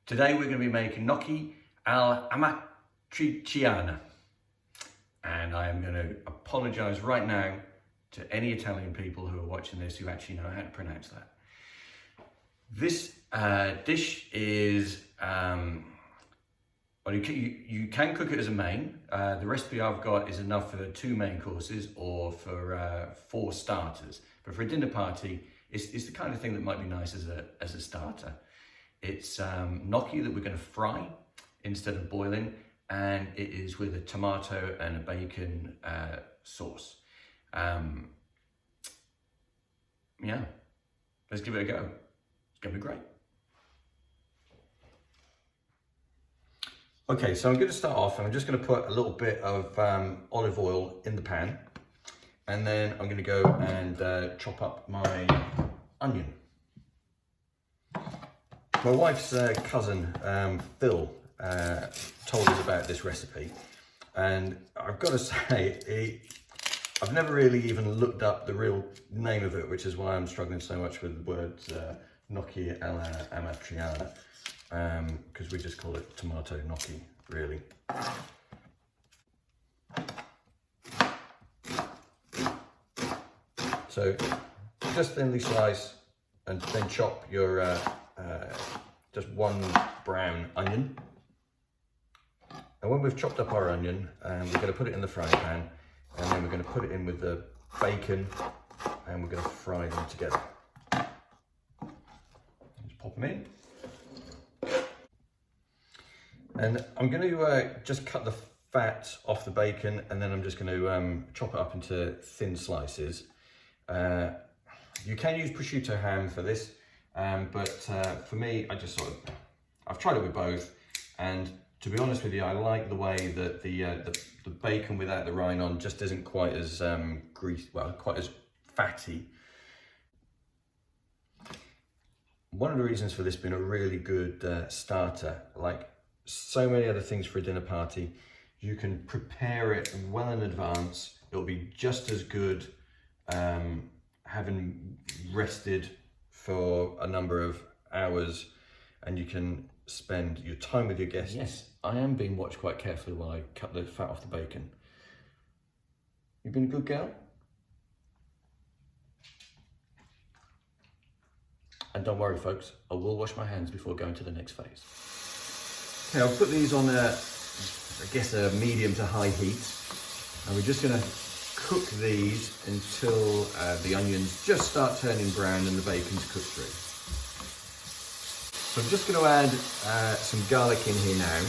Today we're going to be making gnocchi amatriana, and I am going to apologise right now to any Italian people who are watching this who actually know how to pronounce that. This dish is, well, you can cook it as a main. The recipe I've got is enough for 2 main courses or for 4 starters. But for a dinner party, it's the kind of thing that might be nice as a starter. It's gnocchi that we're going to fry instead of boiling, and it is with a tomato and a bacon sauce. Yeah, let's give it a go. It's going to be great. Okay, so I'm going to start off and I'm just going to put a little bit of olive oil in the pan, and then I'm going to go and chop up my onion. My wife's cousin, Phil, told us about this recipe, and I've got to say, I've never really even looked up the real name of it, which is why I'm struggling so much with the words gnocchi alla amatriana, because we just call it tomato gnocchi, really. So just thinly slice and then chop your just 1 brown onion. And when we've chopped up our onion, we're going to put it in the frying pan, and then we're going to put it in with the bacon, and we're going to fry them together. Just pop them in. And I'm going to just cut the fat off the bacon, and then I'm just going to chop it up into thin slices. You can use prosciutto ham for this, but for me, I've tried it with both, and to be honest with you, I like the way that the bacon without the rind on just isn't quite as quite as fatty. One of the reasons for this being a really good starter, like so many other things for a dinner party, you can prepare it well in advance. It'll be just as good having rested for a number of hours, and you can spend your time with your guests. Yes, I am being watched quite carefully while I cut the fat off the bacon. You've been a good girl? And don't worry folks, I will wash my hands before going to the next phase. Okay, I'll put these on I guess a medium to high heat, and we're just going to cook these until the onions just start turning brown and the bacon's cooked through. So I'm just going to add some garlic in here now.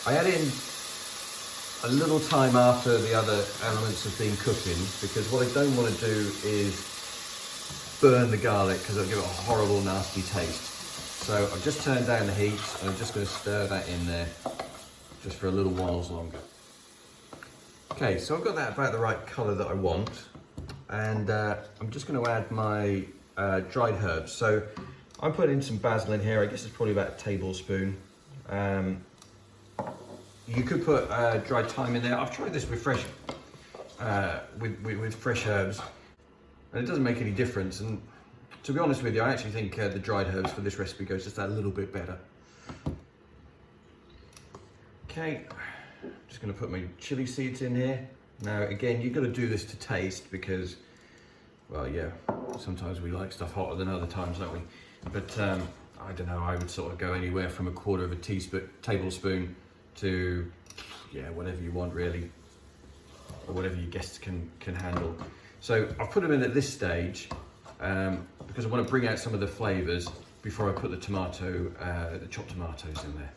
I add in a little time after the other elements have been cooking, because what I don't want to do is burn the garlic, because it'll give it a horrible nasty taste. So I've just turned down the heat, and I'm just going to stir that in there just for a little while longer. Okay, so I've got that about the right colour that I want, and I'm just going to add my dried herbs. So I'm putting some basil in here. I guess it's probably about a tablespoon. You could put dried thyme in there. I've tried this with fresh herbs, and it doesn't make any difference. And to be honest with you, I actually think the dried herbs for this recipe goes just a little bit better. Okay. Just going to put my chili seeds in here. Now again, you've got to do this to taste, because, well, yeah, sometimes we like stuff hotter than other times, don't we? But I don't know, I would sort of go anywhere from 1/4 tablespoon to, yeah, whatever you want really, or whatever your guests can handle. So I've put them in at this stage because I want to bring out some of the flavours before I put the chopped tomatoes in there.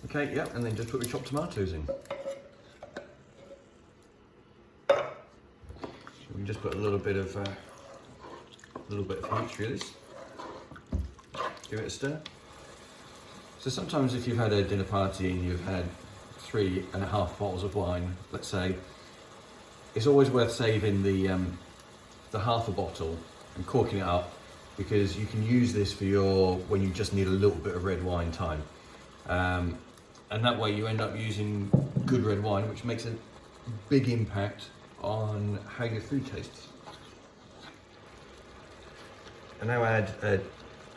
Okay, yeah, and then just put the chopped tomatoes in. So we can just put a little bit of heat through this. Give it a stir. So sometimes if you've had a dinner party and you've had 3.5 bottles of wine, let's say, it's always worth saving the half a bottle and corking it up, because you can use this for when you just need a little bit of red wine time. And that way you end up using good red wine, which makes a big impact on how your food tastes. And now add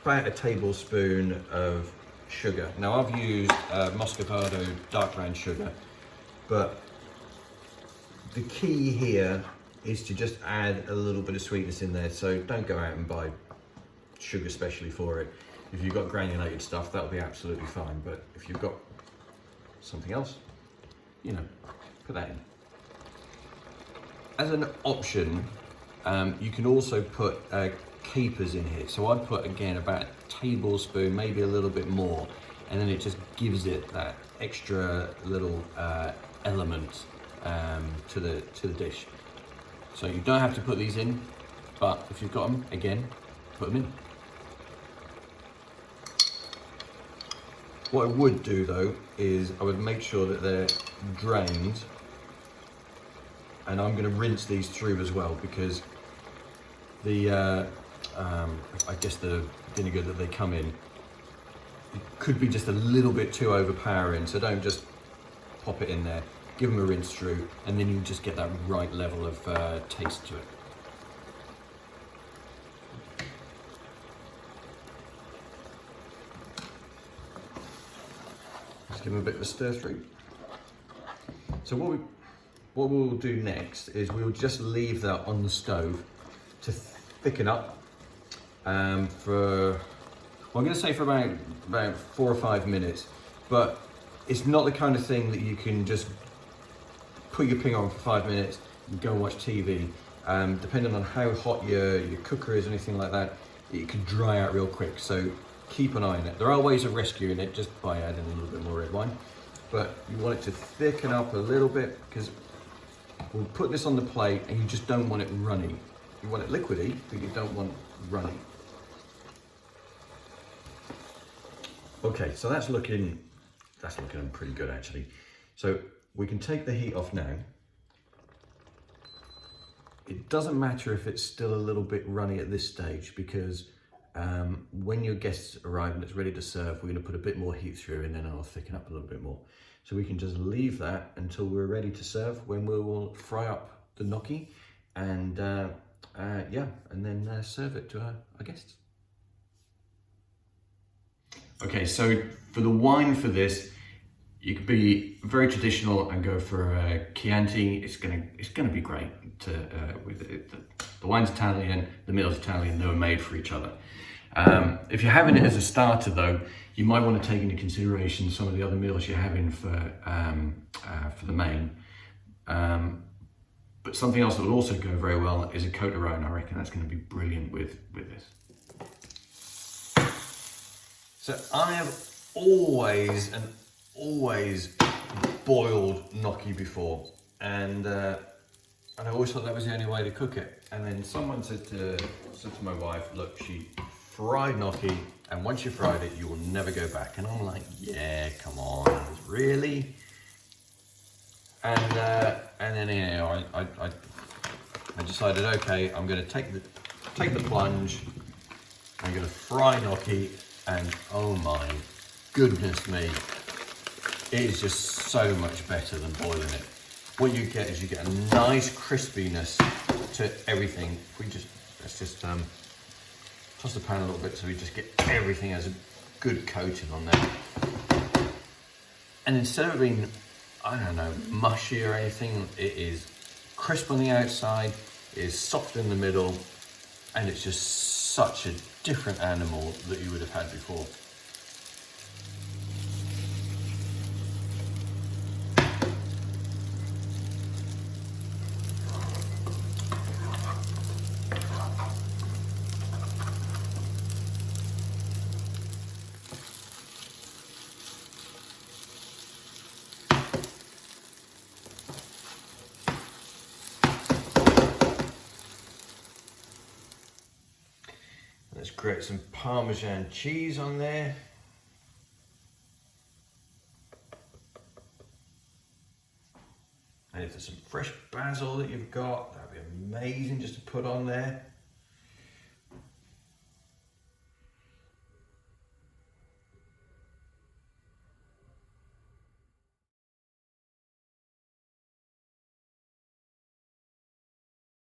about a tablespoon of sugar. Now I've used Muscovado dark brown sugar, but the key here is to just add a little bit of sweetness in there. So don't go out and buy sugar specially for it. If you've got granulated stuff, that'll be absolutely fine. But if you've got something else, you know, put that in. As an option, you can also put capers in here. So I'd put, again, about a tablespoon, maybe a little bit more, and then it just gives it that extra little element to the dish. So you don't have to put these in, but if you've got them, again, put them in. What I would do though is I would make sure that they're drained, and I'm going to rinse these through as well, because the I guess the vinegar that they come in, it could be just a little bit too overpowering, so don't just pop it in there. Give them a rinse through, and then you just get that right level of taste to it. Just give them a bit of a stir through. So what we'll do next is we'll just leave that on the stove to thicken up for, well, I'm going to say for about 4 or 5 minutes, but it's not the kind of thing that you can just put your ping on for 5 minutes and go and watch TV. Depending on how hot your cooker is or anything like that, it could dry out real quick, so keep an eye on it. There are ways of rescuing it just by adding a little bit more red wine, but you want it to thicken up a little bit, because we'll put this on the plate and you just don't want it runny. You want it liquidy, but you don't want runny. Okay, so that's looking pretty good actually. So we can take the heat off now. It doesn't matter if it's still a little bit runny at this stage, because when your guests arrive and it's ready to serve, we're going to put a bit more heat through, and then it'll thicken up a little bit more. So we can just leave that until we're ready to serve, when we will fry up the gnocchi and yeah, and then serve it to our guests. Okay, so for the wine for this, you could be very traditional and go for a Chianti. It's gonna be great with it. The wine's Italian, the meal's Italian. They were made for each other. If you're having it as a starter though, you might want to take into consideration some of the other meals you're having for the main. But something else that will also go very well is a Côte d'Aron. I reckon that's going to be brilliant with this. So I have always boiled gnocchi before, and I always thought that was the only way to cook it. And then someone said to my wife, look, she fried gnocchi, and once you fried it, you will never go back. And I'm like, yeah, come on, really? And then, you know, I decided, okay, I'm going to take the plunge. I'm going to fry gnocchi, and oh my goodness me, it is just so much better than boiling it. What you get is you get a nice crispiness to everything. Let's just toss the pan a little bit so we just get everything as a good coating on there. And instead of being, I don't know, mushy or anything, it is crisp on the outside, it is soft in the middle, and it's just such a different animal that you would have had before. Let's grate some Parmesan cheese on there. And if there's some fresh basil that you've got, that'd be amazing just to put on there.